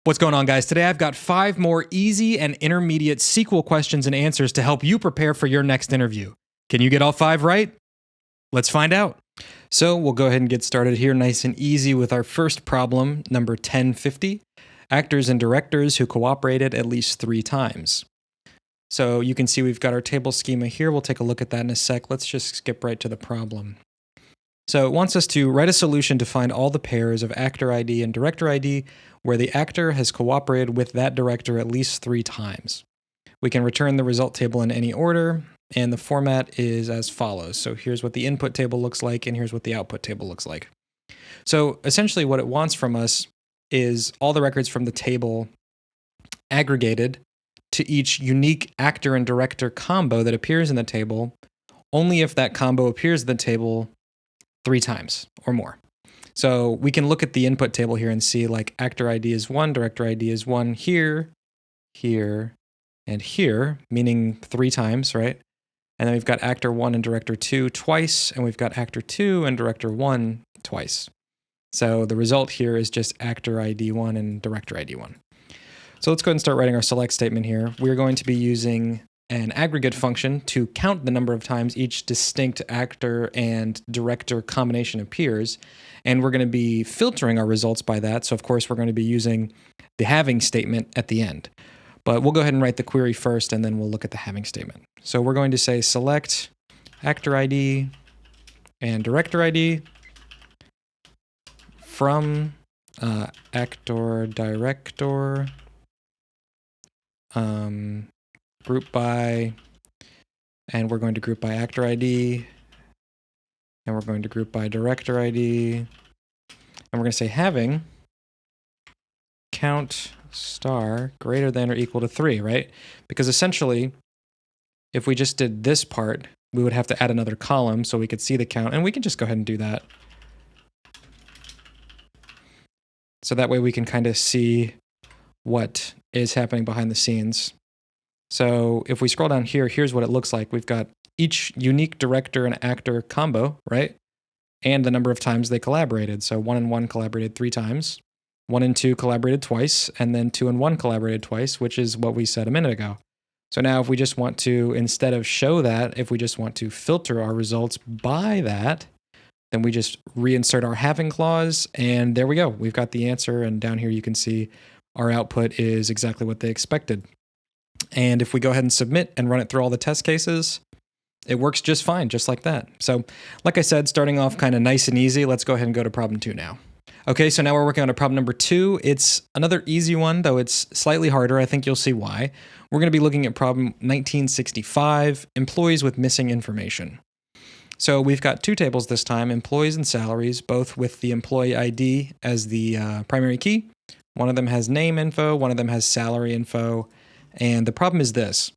What's going on, guys? Today I've got 5 more easy and intermediate SQL questions and answers to help you prepare for your next interview. Can you get all 5 right? Let's find out. So we'll go ahead and get started here nice and easy with our first problem, number 1050. Actors and directors who cooperated at least 3 times. So you can see we've got our table schema here. We'll take a look at that in a sec. Let's just skip right to the problem. So it wants us to write a solution to find all the pairs of actor ID and director ID where the actor has cooperated with that director at least 3 times. We can return the result table in any order, and the format is as follows. So here's what the input table looks like, and here's what the output table looks like. So essentially what it wants from us is all the records from the table aggregated to each unique actor and director combo that appears in the table, only if that combo appears in the table 3 times or more. So we can look at the input table here and see like actor ID is 1, director ID is 1 here, here, and here, meaning 3 times, right? And then we've got actor 1 and director 2 twice, and we've got actor 2 and director 1 twice. So the result here is just actor ID 1 and director ID 1. So let's go ahead and start writing our select statement here. We're going to be using an aggregate function to count the number of times each distinct actor and director combination appears, and we're going to be filtering our results by that. So of course we're going to be using the having statement at the end. But we'll go ahead and write the query first, and then we'll look at the having statement. So we're going to say select actor ID and director ID from actor director group by, and we're going to group by actor ID, and we're going to group by director ID, and we're going to say having count star greater than or equal to 3, right? Because essentially, if we just did this part, we would have to add another column so we could see the count, and we can just go ahead and do that. So that way we can kind of see what is happening behind the scenes. So if we scroll down here, here's what it looks like. We've got each unique director and actor combo, right? And the number of times they collaborated. So 1 and 1 collaborated 3 times, 1 and 2 collaborated twice, and then 2 and 1 collaborated twice, which is what we said a minute ago. So now if we just want to, instead of show that, if we just want to filter our results by that, then we just reinsert our having clause, and there we go. We've got the answer, and down here you can see our output is exactly what they expected. And if we go ahead and submit and run it through all the test cases, it works just fine, just like that. So like I said, starting off kind of nice and easy, let's go ahead and go to problem 2 now. Okay, so now we're working on a problem number 2. It's another easy one, though it's slightly harder. I think you'll see why. We're going to be looking at problem 1965, employees with missing information. So we've got 2 tables this time, employees and salaries, both with the employee ID as the primary key. One of them has name info, one of them has salary info. And the problem is this.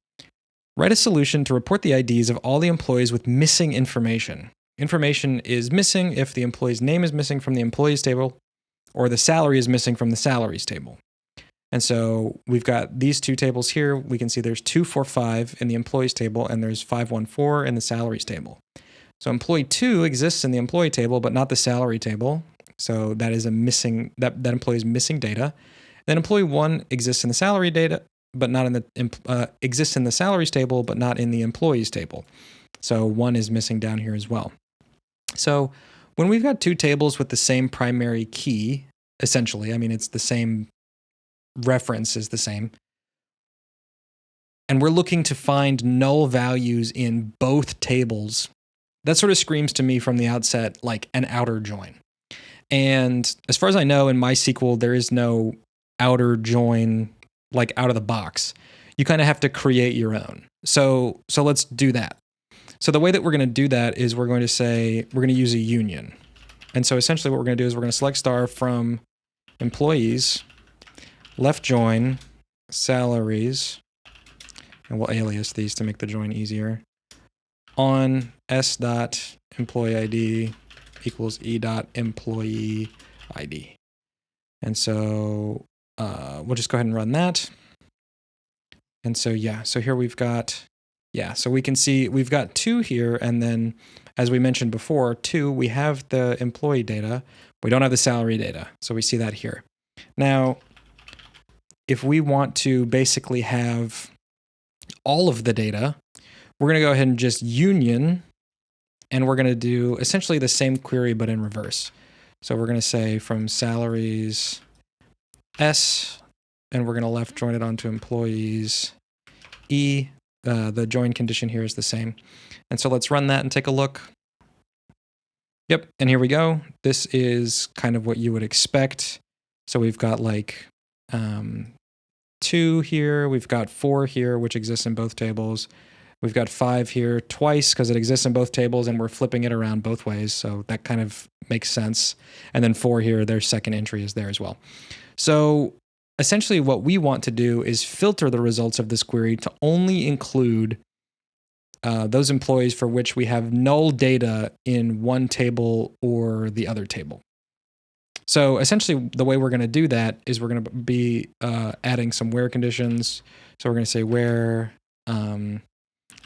Write a solution to report the IDs of all the employees with missing information. Information is missing if the employee's name is missing from the employees table, or the salary is missing from the salaries table. And so we've got these 2 tables here. We can see there's 245 in the employees table, and there's 514 in the salaries table. So employee 2 exists in the employee table, but not the salary table. So that is a missing, that employee is missing data. Then employee 1 exists in the salary data, but not in the exists in the salaries table, but not in the employees table. So 1 is missing down here as well. So when we've got 2 tables with the same primary key, essentially, I mean, it's the same reference is the same, and we're looking to find null values in both tables, that sort of screams to me from the outset like an outer join. And as far as I know, in MySQL, there is no outer join like out of the box. You kind of have to create your own. So let's do that. So the way that we're going to do that is we're going to say, we're going to use a union. And so essentially what we're going to do is we're going to select star from employees, left join, salaries, and we'll alias these to make the join easier, on s dot employee ID equals e dot employee ID. And so we'll just go ahead and run that. And so, yeah, so here we've got, yeah, so we can see we've got 2 here. And then as we mentioned before, 2, we have the employee data. We don't have the salary data. So we see that here. Now, if we want to basically have all of the data, we're going to go ahead and just union, and we're going to do essentially the same query, but in reverse. So we're going to say from salaries S, and we're going to left join it onto employees E. The join condition here is the same. And so let's run that and take a look. Yep, and here we go. This is kind of what you would expect. So we've got like 2 here, we've got 4 here, which exists in both tables. We've got 5 here twice because it exists in both tables, and we're flipping it around both ways, so that kind of makes sense. And then 4 here, their second entry is there as well. So essentially what we want to do is filter the results of this query to only include those employees for which we have null data in one table or the other table. So essentially the way we're going to do that is we're going to be adding some where conditions. So we're going to say where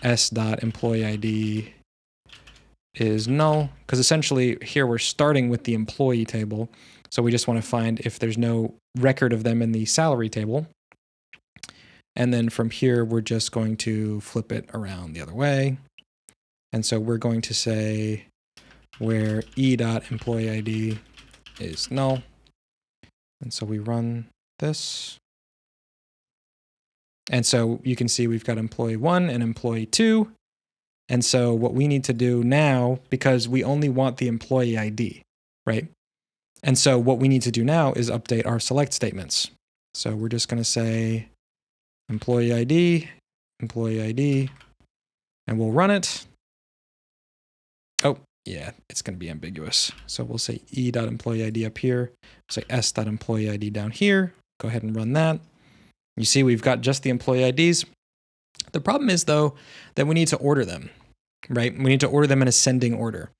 s.employeeID is null, because essentially here we're starting with the employee table. So we just want to find if there's no record of them in the salary table. And then from here, we're just going to flip it around the other way. And so we're going to say where e.employeeID is null. And so we run this. And so you can see we've got employee 1 and employee 2. And so what we need to do now, because we only want the employee ID, right? And so what we need to do now is update our select statements. So we're just going to say employee ID, and we'll run it. Oh, yeah, it's going to be ambiguous. So we'll say e.employeeID up here, say s.employeeID down here. Go ahead and run that. You see we've got just the employee IDs. The problem is, though, that we need to order them, right? We need to order them in ascending order.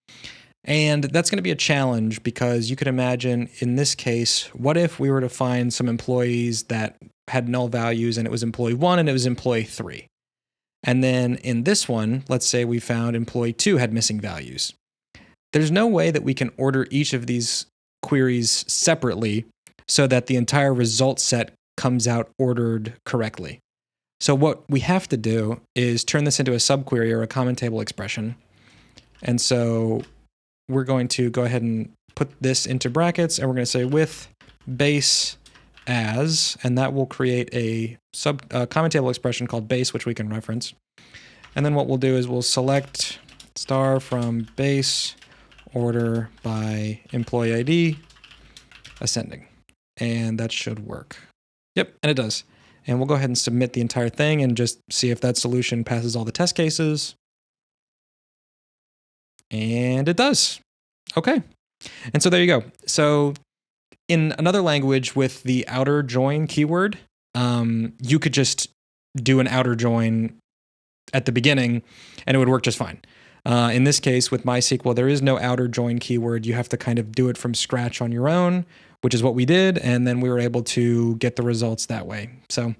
And that's going to be a challenge because you could imagine in this case, what if we were to find some employees that had null values and it was employee 1 and it was employee 3. And then in this one, let's say we found employee 2 had missing values. There's no way that we can order each of these queries separately so that the entire result set comes out ordered correctly. So what we have to do is turn this into a subquery or a common table expression. And so we're going to go ahead and put this into brackets, and we're going to say with base as, and that will create a common table expression called base, which we can reference. And then what we'll do is we'll select star from base order by employee ID ascending, and that should work. Yep, and it does. And we'll go ahead and submit the entire thing and just see if that solution passes all the test cases. And it does. Okay. And so there you go. So in another language with the outer join keyword, you could just do an outer join at the beginning and it would work just fine. In this case with MySQL, there is no outer join keyword. You have to kind of do it from scratch on your own, which is what we did. And then we were able to get the results that way. So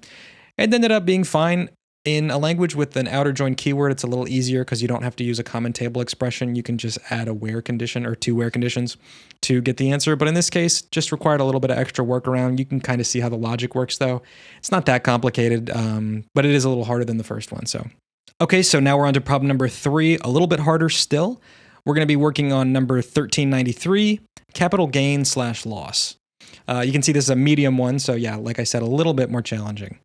it ended up being fine. In a language with an outer join keyword, it's a little easier because you don't have to use a common table expression. You can just add a where condition or 2 where conditions to get the answer. But in this case, just required a little bit of extra workaround. You can kind of see how the logic works, though. It's not that complicated, but it is a little harder than the first one. So, okay, so now we're on to problem number 3, a little bit harder still. We're going to be working on number 1393, capital gain / loss. You can see this is a medium one. So yeah, like I said, a little bit more challenging.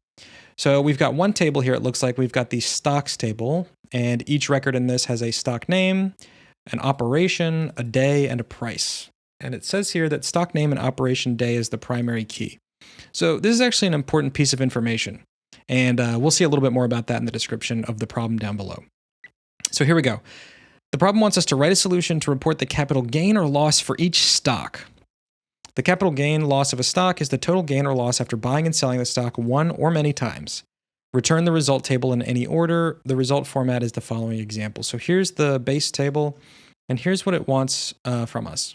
So we've got one table here. It looks like we've got the stocks table, and each record in this has a stock name, an operation, a day, and a price. And it says here that stock name and operation day is the primary key. So this is actually an important piece of information. And we'll see a little bit more about that in the description of the problem down below. So here we go. The problem wants us to write a solution to report the capital gain or loss for each stock. The capital gain loss of a stock is the total gain or loss after buying and selling the stock one or many times. Return the result table in any order. The result format is the following example. So here's the base table, and here's what it wants from us.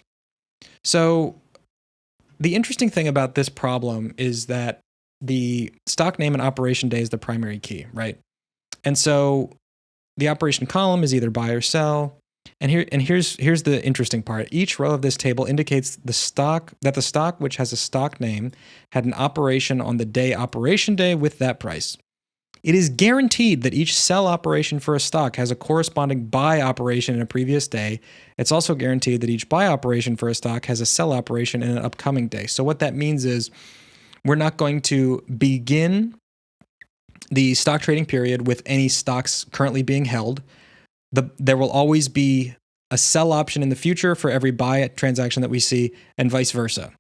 So the interesting thing about this problem is that the stock name and operation day is the primary key, right? And so the operation column is either buy or sell. And here's the interesting part. Each row of this table indicates the stock which has a stock name had an operation on the day operation day with that price. It is guaranteed that each sell operation for a stock has a corresponding buy operation in a previous day. It's also guaranteed that each buy operation for a stock has a sell operation in an upcoming day. So what that means is we're not going to begin the stock trading period with any stocks currently being held. There will always be a sell option in the future for every buy transaction that we see, and vice versa.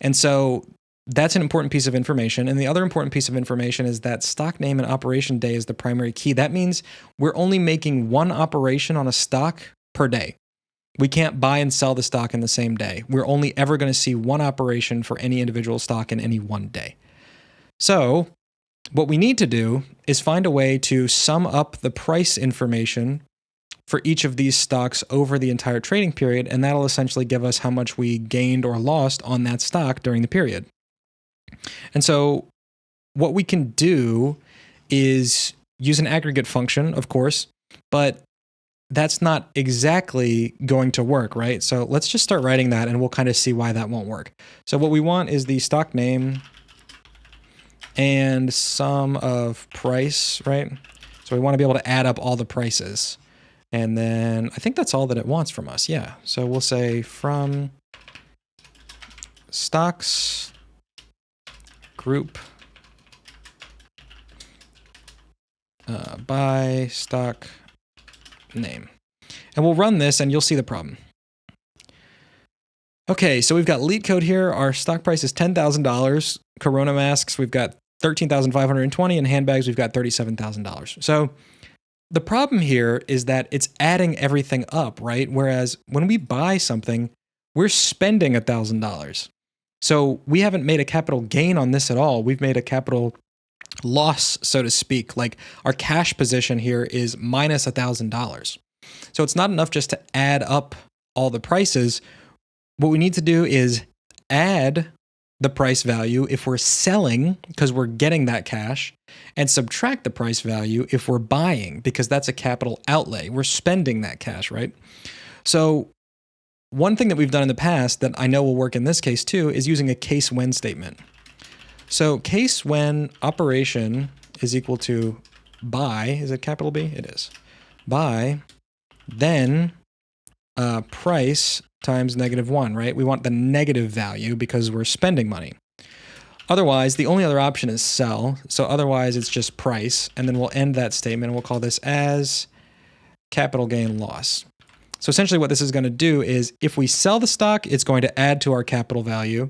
And so that's an important piece of information. And the other important piece of information is that stock name and operation day is the primary key. That means we're only making one operation on a stock per day. We can't buy and sell the stock in the same day. We're only ever going to see one operation for any individual stock in any one day. So what we need to do is find a way to sum up the price information for each of these stocks over the entire trading period, and that'll essentially give us how much we gained or lost on that stock during the period. And so what we can do is use an aggregate function, of course, but that's not exactly going to work, right? So let's just start writing that and we'll kind of see why that won't work. So what we want is the stock name and sum of price, right? So we want to be able to add up all the prices. And then I think that's all that it wants from us. Yeah. So we'll say from stocks group by stock name. And we'll run this and you'll see the problem. Okay, so we've got lead code here. Our stock price is $10,000. Corona masks, we've got $13,520, and handbags, we've got $37,000. So the problem here is that it's adding everything up, right? Whereas when we buy something, we're spending $1,000. So we haven't made a capital gain on this at all. We've made a capital loss, so to speak. Like our cash position here is minus $1,000. So it's not enough just to add up all the prices. What we need to do is add the price value if we're selling because we're getting that cash, and subtract the price value if we're buying because that's a capital outlay. We're spending that cash, right? So one thing that we've done in the past that I know will work in this case too is using a case when statement. So case when operation is equal to buy, is it capital B? It is. Buy, then price times -1, right? We want the negative value because we're spending money. Otherwise, the only other option is sell. So otherwise, it's just price. And then we'll end that statement and we'll call this as capital gain loss. So essentially what this is going to do is if we sell the stock, it's going to add to our capital value.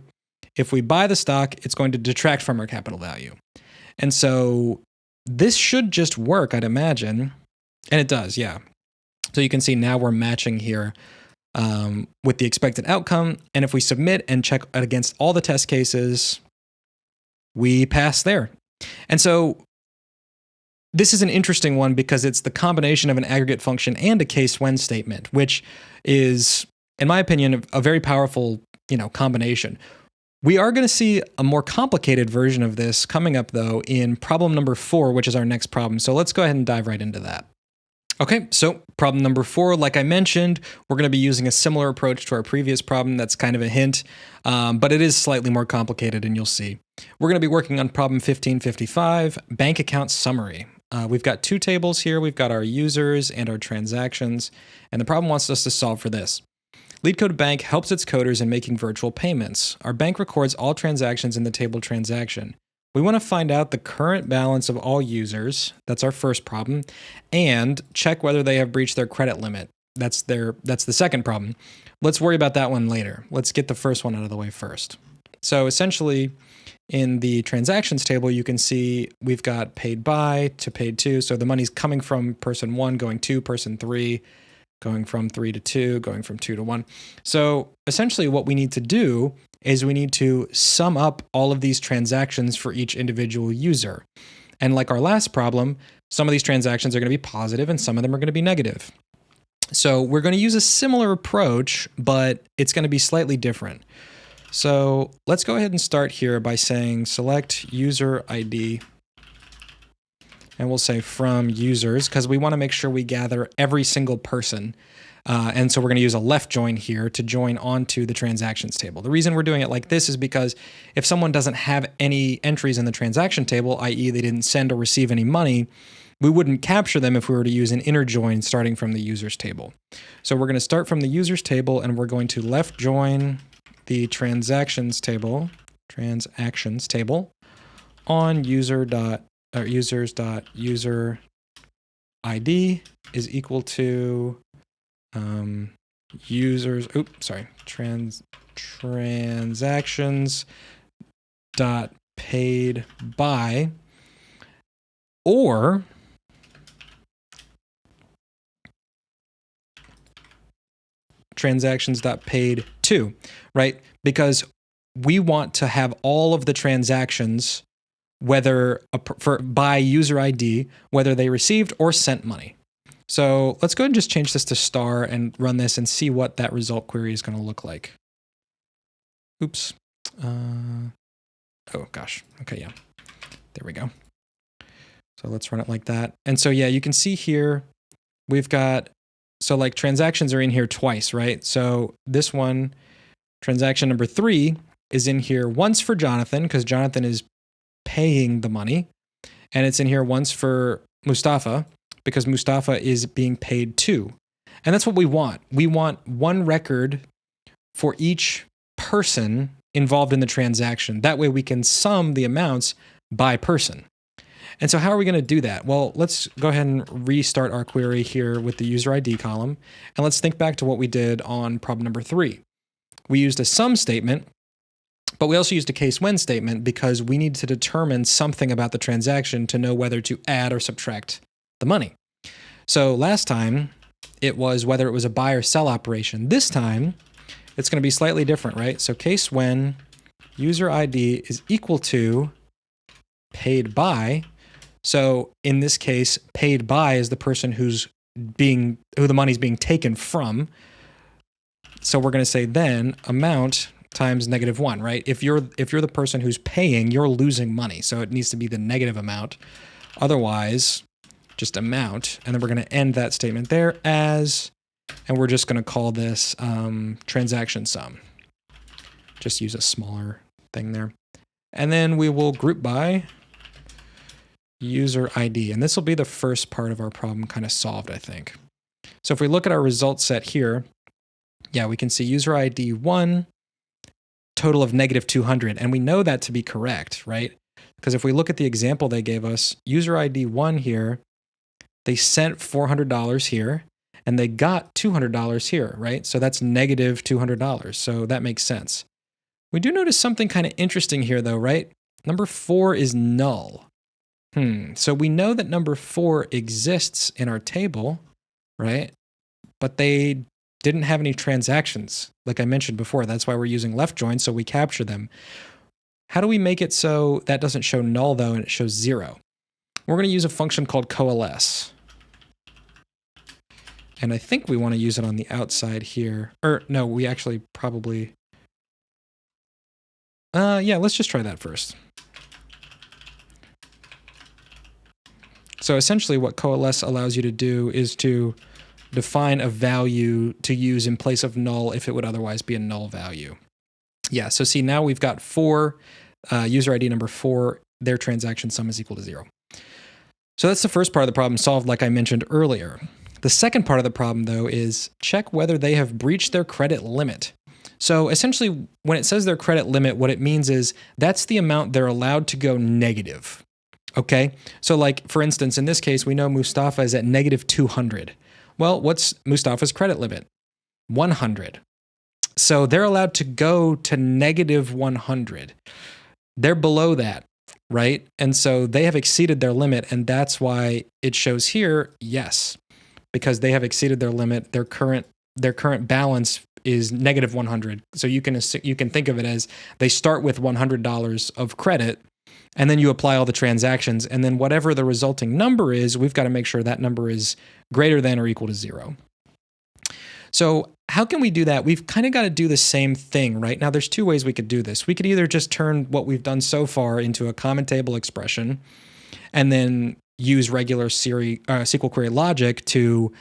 If we buy the stock, it's going to detract from our capital value. And so this should just work, I'd imagine. And it does, yeah. So you can see now we're matching here with the expected outcome. And if we submit and check against all the test cases, we pass there. And so this is an interesting one because it's the combination of an aggregate function and a case when statement, which is, in my opinion, a very powerful, combination. We are going to see a more complicated version of this coming up, though, in problem number 4, which is our next problem. So let's go ahead and dive right into that. Okay, so problem number 4, like I mentioned, we're going to be using a similar approach to our previous problem. That's kind of a hint, but it is slightly more complicated, and you'll see. We're going to be working on problem 1555, bank account summary. We've got 2 tables here. We've got our users and our transactions, and the problem wants us to solve for this. LeetCode Bank helps its coders in making virtual payments. Our bank records all transactions in the table transaction. We want to find out the current balance of all users. That's our first problem, and check whether they have breached their credit limit. That's the second problem. Let's worry about that one later. Let's get the first one out of the way first. So essentially, in the transactions table, you can see we've got paid by to paid to. So the money's coming from person 1, going to person 3, going from 3 to 2, going from 2 to 1. So essentially what we need to do is we need to sum up all of these transactions for each individual user. And like our last problem, some of these transactions are going to be positive and some of them are going to be negative. So we're going to use a similar approach, but it's going to be slightly different. So let's go ahead and start here by saying select user ID. And we'll say from users, because we want to make sure we gather every single person. And so we're going to use a left join here to join onto the transactions table. The reason we're doing it like this is because if someone doesn't have any entries in the transaction table, i.e. they didn't send or receive any money, we wouldn't capture them if we were to use an inner join starting from the users table. So we're going to start from the users table and we're going to left join the transactions table on users.user ID is equal to transactions dot paid by, or transactions dot paid to, right? Because we want to have all of the transactions, whether by user ID, whether they received or sent money. So let's go ahead and just change this to star and run this and see what that result query is going to look like. Oops. Oh gosh. Okay, yeah. There we go. So let's run it like that. And so yeah, you can see here we've got, so like transactions are in here twice, right? So this one, transaction number 3 is in here once for Jonathan because Jonathan is paying the money, and it's in here once for Mustafa because Mustafa is being paid too. And that's what we want. We want one record for each person involved in the transaction. That way we can sum the amounts by person. And so how are we going to do that? Well, let's go ahead and restart our query here with the user ID column. And let's think back to what we did on problem number 3. We used a sum statement, but we also used a case when statement because we need to determine something about the transaction to know whether to add or subtract the money. So last time it was whether it was a buy or sell operation. This time it's going to be slightly different, right? So case when user ID is equal to paid by. So in this case, paid by is the person who the money's being taken from. So we're going to say then amount times -1, right? If you're the person who's paying, you're losing money. So it needs to be the negative amount. Otherwise, just amount. And then we're going to end that statement there as, and we're just going to call this transaction sum. Just use a smaller thing there. And then we will group by user ID. And this will be the first part of our problem kind of solved, I think. So if we look at our result set here, yeah, we can see user ID 1, total of -200. And we know that to be correct, right? Because if we look at the example they gave us, user ID 1 here, they sent $400 here and they got $200 here, right? So that's -$200. So that makes sense. We do notice something kind of interesting here though, right? Number 4 is null. So we know that number 4 exists in our table, right? But they didn't have any transactions, like I mentioned before. That's why we're using left join, so we capture them. How do we make it so that doesn't show null though and it shows 0? We're going to use a function called coalesce. And I think we want to use it on the outside here. Or no, we actually probably... yeah, let's just try that first. So essentially what coalesce allows you to do is to define a value to use in place of null if it would otherwise be a null value. Yeah, so see now we've got 4, user ID number 4, their transaction sum is equal to 0. So that's the first part of the problem solved like I mentioned earlier. The second part of the problem though is check whether they have breached their credit limit. So essentially when it says their credit limit, what it means is that's the amount they're allowed to go negative. Okay, so like for instance, in this case, we know Mustafa is at -200. Well, what's Mustafa's credit limit? 100. So they're allowed to go to -100. They're below that, right? And so they have exceeded their limit, and that's why it shows here, yes, because they have exceeded their limit. Their current balance is -100. So you can think of it as they start with $100 of credit, and then you apply all the transactions, and then whatever the resulting number is, we've got to make sure that number is greater than or equal to 0. So how can we do that? We've kind of got to do the same thing, right? Now there's 2 ways we could do this. We could either just turn what we've done so far into a common table expression and then use regular SQL query logic to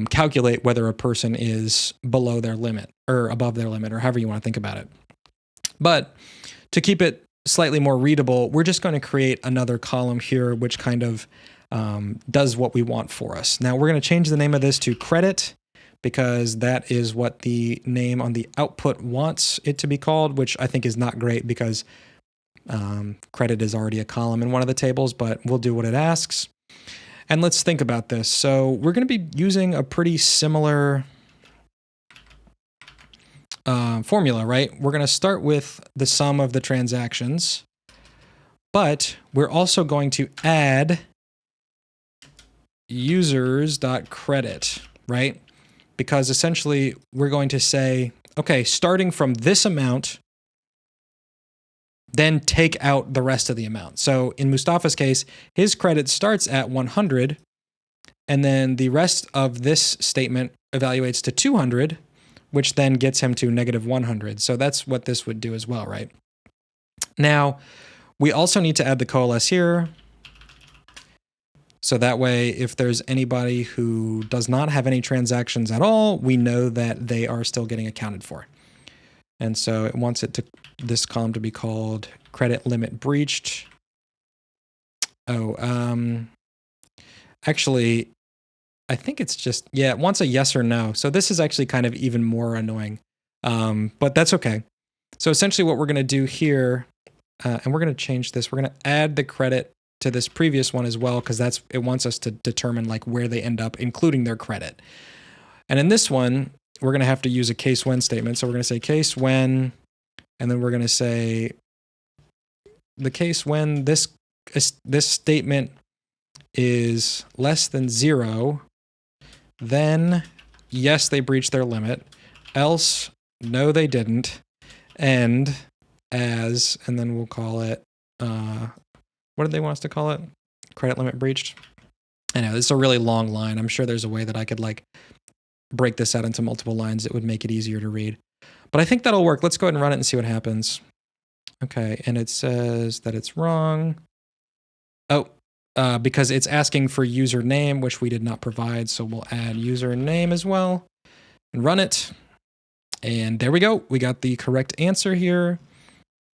calculate whether a person is below their limit or above their limit, or however you want to think about it. But to keep it slightly more readable, we're just going to create another column here, which kind of does what we want for us. Now we're going to change the name of this to credit, because that is what the name on the output wants it to be called, which I think is not great because credit is already a column in one of the tables, but we'll do what it asks. And let's think about this. So we're going to be using a pretty similar formula, right? We're going to start with the sum of the transactions, but we're also going to add users.credit, right? Because essentially we're going to say, okay, starting from this amount, then take out the rest of the amount. So in Mustafa's case, his credit starts at 100, and then the rest of this statement evaluates to 200, which then gets him to negative 100. So that's what this would do as well, right? Now, we also need to add the coalesce here. So that way, if there's anybody who does not have any transactions at all, we know that they are still getting accounted for. And so it wants this column to be called credit limit breached. Actually, I think it's just, yeah, it wants a yes or no. So this is actually kind of even more annoying, but that's okay. So essentially what we're going to do here, and we're going to change this, we're going to add the credit to this previous one as well, because it wants us to determine like where they end up, including their credit. And in this one, we're going to have to use a case when statement. So we're going to say case when, and then we're going to say the case when this statement is less than 0, then yes, they breached their limit, else no, they didn't, and as, and then we'll call it, what did they want us to call it? Credit limit breached. I know this is a really long line. I'm sure there's a way that I could like break this out into multiple lines that would make it easier to read. But I think that'll work. Let's go ahead and run it and see what happens. Okay, and it says that it's wrong. Oh, because it's asking for username, which we did not provide. So we'll add username as well and run it. And there we go. We got the correct answer here.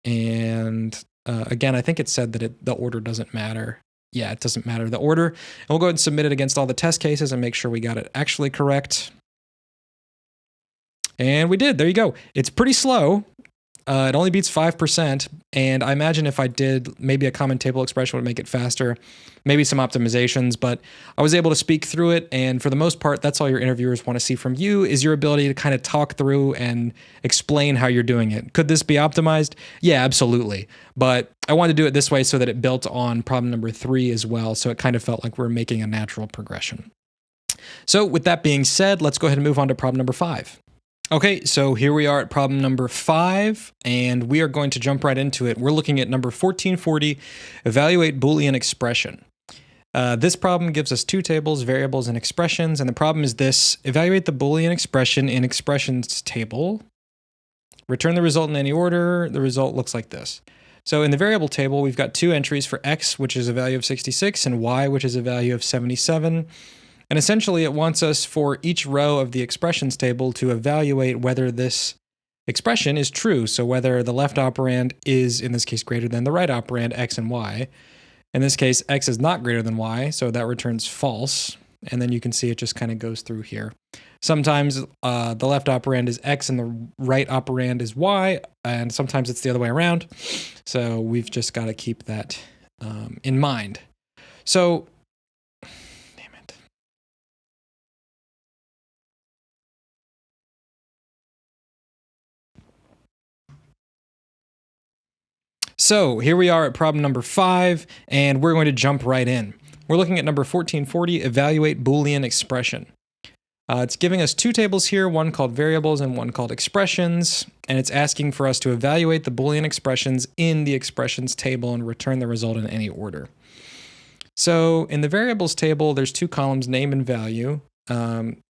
And again, I think it said that the order doesn't matter. Yeah, it doesn't matter the order. And we'll go ahead and submit it against all the test cases and make sure we got it actually correct. And we did. There you go. It's pretty slow. It only beats 5%. And I imagine if I did, maybe a common table expression would make it faster, maybe some optimizations, but I was able to speak through it. And for the most part, that's all your interviewers want to see from you, is your ability to kind of talk through and explain how you're doing it. Could this be optimized? Yeah, absolutely. But I wanted to do it this way so that it built on problem number 3 as well. So it kind of felt like we're making a natural progression. So with that being said, let's go ahead and move on to problem number 5. Okay, so here we are at problem number 5, and we are going to jump right into it. We're looking at number 1440, evaluate Boolean expression. This problem gives us 2 tables, variables and expressions, and the problem is this: evaluate the Boolean expression in expressions table, return the result in any order. The result looks like this. So in the variable table, we've got 2 entries for x, which is a value of 66, and y, which is a value of 77. And essentially, it wants us for each row of the expressions table to evaluate whether this expression is true. So whether the left operand is, in this case, greater than the right operand, x and y. In this case, x is not greater than y, so that returns false. And then you can see it just kind of goes through here. Sometimes the left operand is x and the right operand is y, and sometimes it's the other way around. So we've just got to keep that in mind. So So here we are at problem number 5, and we're going to jump right in. We're looking at number 1440, evaluate Boolean expression. It's giving us 2 tables here, one called variables and one called expressions, and it's asking for us to evaluate the Boolean expressions in the expressions table and return the result in any order. So in the variables table, there's 2 columns, name and value.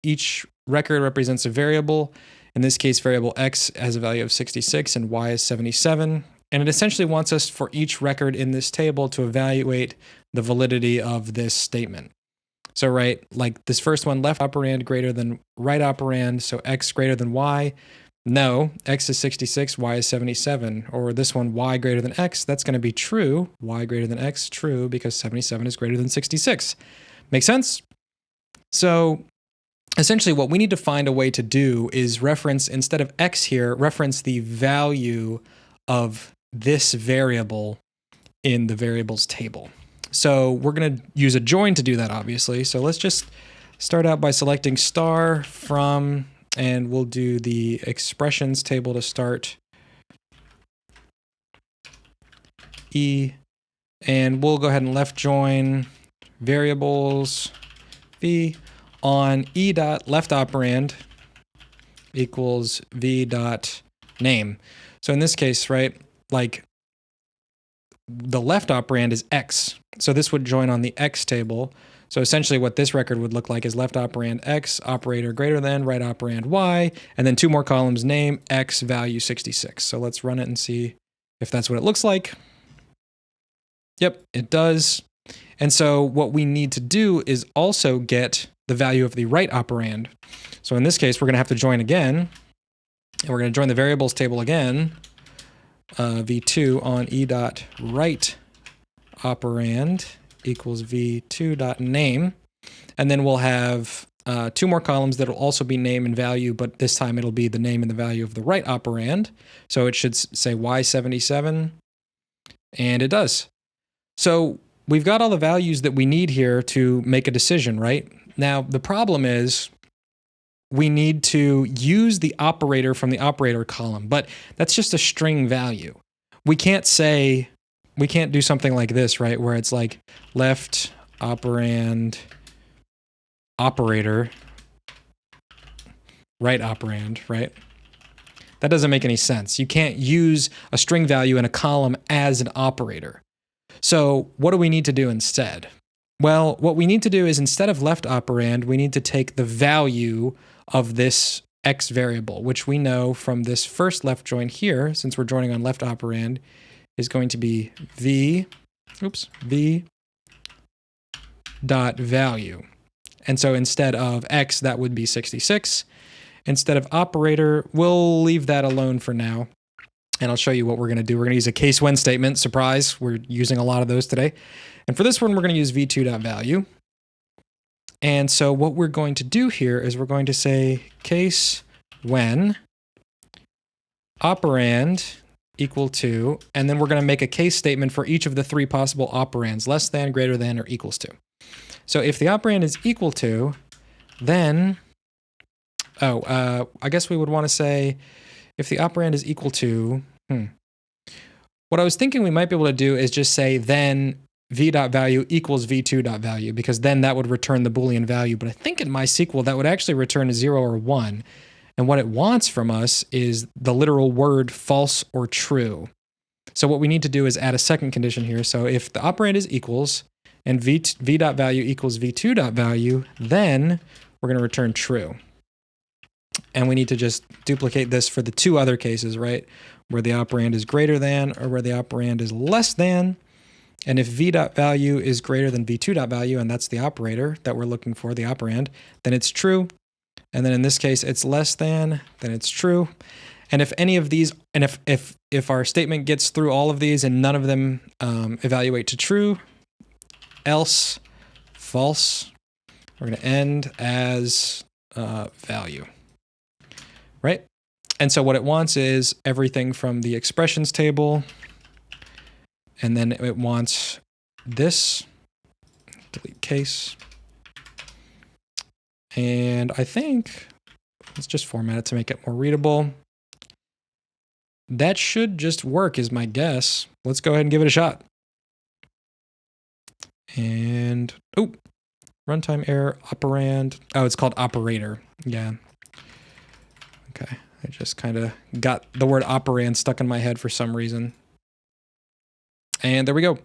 Each record represents a variable. In this case, variable x has a value of 66 and y is 77. And it essentially wants us for each record in this table to evaluate the validity of this statement. So, right, like this first one, left operand greater than right operand, so x greater than y. No, x is 66, y is 77. Or this one, y greater than x, that's going to be true. Y greater than x, true, because 77 is greater than 66. Make sense? So essentially what we need to find a way to do is reference, instead of x here, reference the value of this variable in the variables table. So we're going to use a join to do that, obviously. So let's just start out by selecting star from, and we'll do the expressions table to start. E, and we'll go ahead and left join variables v on e dot left operand equals v dot name. So in this case, right, like the left operand is x. So this would join on the x table. So essentially what this record would look like is left operand x, operator greater than, right operand y, and then two more columns, name, x, value 66. So let's run it and see if that's what it looks like. Yep, it does. And so what we need to do is also get the value of the right operand. So in this case, we're going to have to join again, and we're going to join the variables table again, v2 on e dot right operand equals v2 dot name, and then we'll have two more columns that will also be name and value, but this time it'll be the name and the value of the right operand. So it should say y77, and it does. So we've got all the values that we need here to make a decision, right? Now, the problem is we need to use the operator from the operator column, but that's just a string value. We can't do something like this, right? Where it's like left operand operator, right operand, right? That doesn't make any sense. You can't use a string value in a column as an operator. So what do we need to do instead? Well, what we need to do is instead of left operand, we need to take the value of this x variable, which we know from this first left join here, since we're joining on left operand, is going to be v dot value. And so instead of x, that would be 66. Instead of operator, we'll leave that alone for now. And I'll show you what we're going to do. We're going to use a case when statement. Surprise, we're using a lot of those today. And for this one, we're going to use v2.value. And so what we're going to do here is we're going to say case when operand equal to, and then we're going to make a case statement for each of the three possible operands, less than, greater than, or equals to. So if the operand is equal to, then, I guess we would want to say, if the operand is equal to, what I was thinking we might be able to do is just say then v.value equals v2.value, because then that would return the Boolean value. But I think in MySQL that would actually return a 0 or 1. And what it wants from us is the literal word false or true. So what we need to do is add a second condition here. So if the operand is equals and v.value equals v2.value, then we're going to return true. And we need to just duplicate this for the two other cases, right? Where the operand is greater than or where the operand is less than. And if v.value is greater than v2.value, and that's the operator that we're looking for, the operand, then it's true. And then in this case, it's less than, then it's true. And if any of these, and if our statement gets through all of these and none of them evaluate to true, else, false, we're going to end as value. Right? And so what it wants is everything from the expressions table, and then it wants this, delete case. And I think, let's just format it to make it more readable. That should just work is my guess. Let's go ahead and give it a shot. And, oh, runtime error, operand. Oh, it's called operator. Yeah. Okay, I just kind of got the word operand stuck in my head for some reason. And there we go.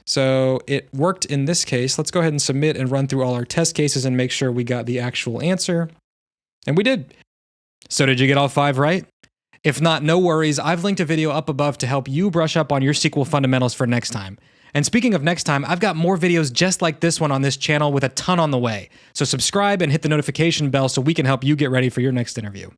So it worked in this case. Let's go ahead and submit and run through all our test cases and make sure we got the actual answer. And we did. So did you get all 5 right? If not, no worries. I've linked a video up above to help you brush up on your SQL fundamentals for next time. And speaking of next time, I've got more videos just like this one on this channel with a ton on the way. So subscribe and hit the notification bell so we can help you get ready for your next interview.